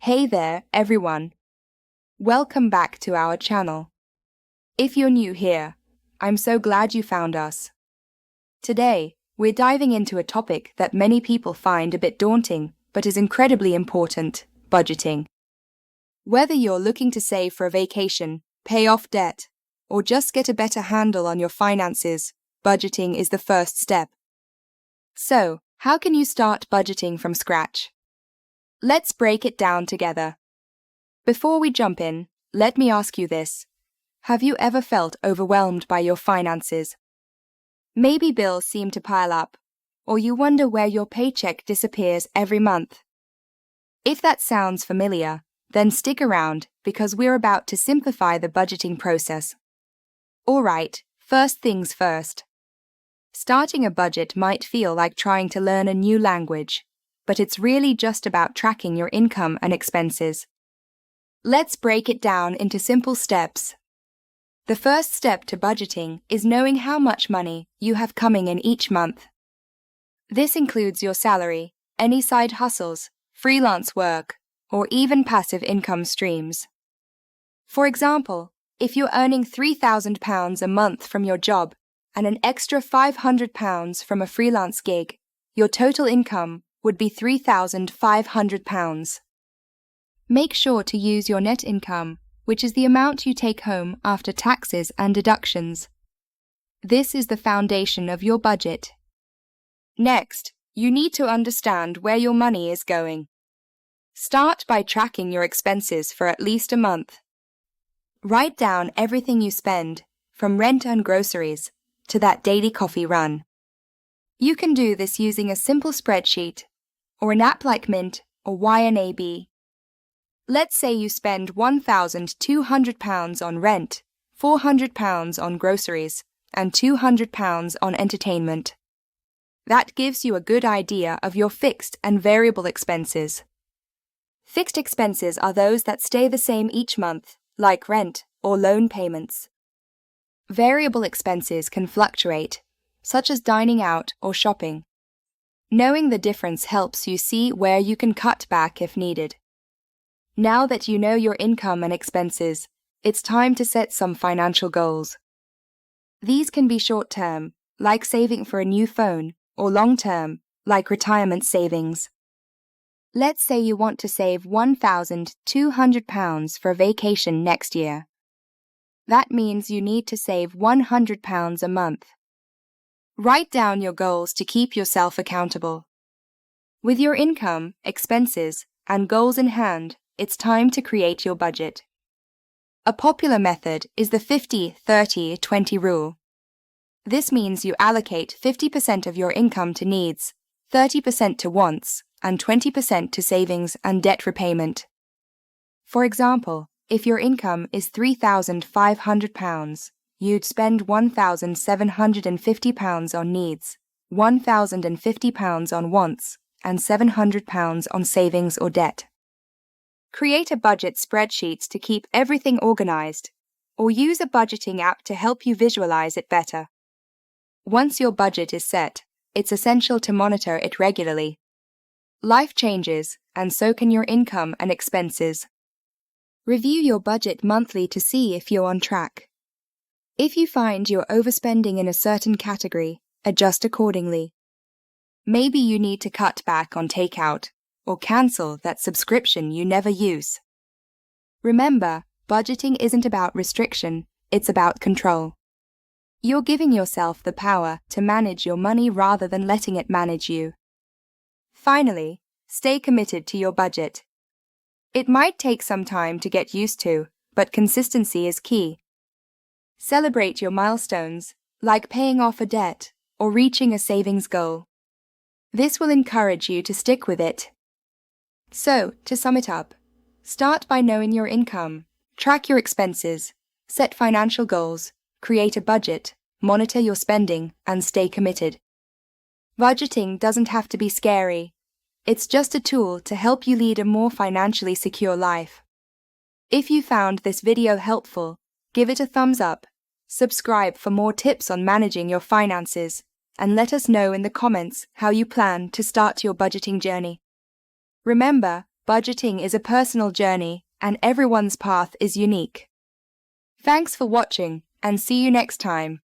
Hey there, everyone. Welcome back to our channel. If you're new here, I'm so glad you found us. Today, we're diving into a topic that many people find a bit daunting, but is incredibly important: budgeting. Whether you're looking to save for a vacation, pay off debt, or just get a better handle on your finances, budgeting is the first step. So, how can you start budgeting from scratch? Let's break it down together. Before we jump in, let me ask you this. Have you ever felt overwhelmed by your finances? Maybe bills seem to pile up, or you wonder where your paycheck disappears every month. If that sounds familiar, then stick around because we're about to simplify the budgeting process. Alright, first things first. Starting a budget might feel like trying to learn a new language, but it's really just about tracking your income and expenses. Let's break it down into simple steps. The first step to budgeting is knowing how much money you have coming in each month. This includes your salary, any side hustles, freelance work, or even passive income streams. For example, if you're earning £3,000 a month from your job and an extra £500 from a freelance gig, your total income would be £3,500. Make sure to use your net income, which is the amount you take home after taxes and deductions. This is the foundation of your budget. Next, you need to understand where your money is going. Start by tracking your expenses for at least a month. Write down everything you spend, from rent and groceries to that daily coffee run. You can do this using a simple spreadsheet, or an app like Mint or YNAB. Let's say you spend £1,200 on rent, £400 on groceries, and £200 on entertainment. That gives you a good idea of your fixed and variable expenses. Fixed expenses are those that stay the same each month, like rent or loan payments. Variable expenses can fluctuate, such as dining out or shopping. Knowing the difference helps you see where you can cut back if needed. Now that you know your income and expenses, it's time to set some financial goals. These can be short-term, like saving for a new phone, or long-term, like retirement savings. Let's say you want to save £1,200 for a vacation next year. That means you need to save £100 a month. Write down your goals to keep yourself accountable. With your income, expenses, and goals in hand, it's time to create your budget. A popular method is the 50-30-20 rule. This means you allocate 50% of your income to needs, 30% to wants, and 20% to savings and debt repayment. For example, if your income is £3,500, you'd spend £1,750 on needs, £1,050 on wants, and £700 on savings or debt. Create a budget spreadsheet to keep everything organized, or use a budgeting app to help you visualize it better. Once your budget is set, it's essential to monitor it regularly. Life changes, and so can your income and expenses. Review your budget monthly to see if you're on track. If you find you're overspending in a certain category, adjust accordingly. Maybe you need to cut back on takeout, or cancel that subscription you never use. Remember, budgeting isn't about restriction, it's about control. You're giving yourself the power to manage your money rather than letting it manage you. Finally, stay committed to your budget. It might take some time to get used to, but consistency is key. Celebrate your milestones, like paying off a debt or reaching a savings goal. This will encourage you to stick with it. So, to sum it up, start by knowing your income, track your expenses, set financial goals, create a budget, monitor your spending, and stay committed. Budgeting doesn't have to be scary. It's just a tool to help you lead a more financially secure life. If you found this video helpful, give it a thumbs up, subscribe for more tips on managing your finances, and let us know in the comments how you plan to start your budgeting journey. Remember, Budgeting is a personal journey, and everyone's path is unique. Thanks for watching, and see you next time.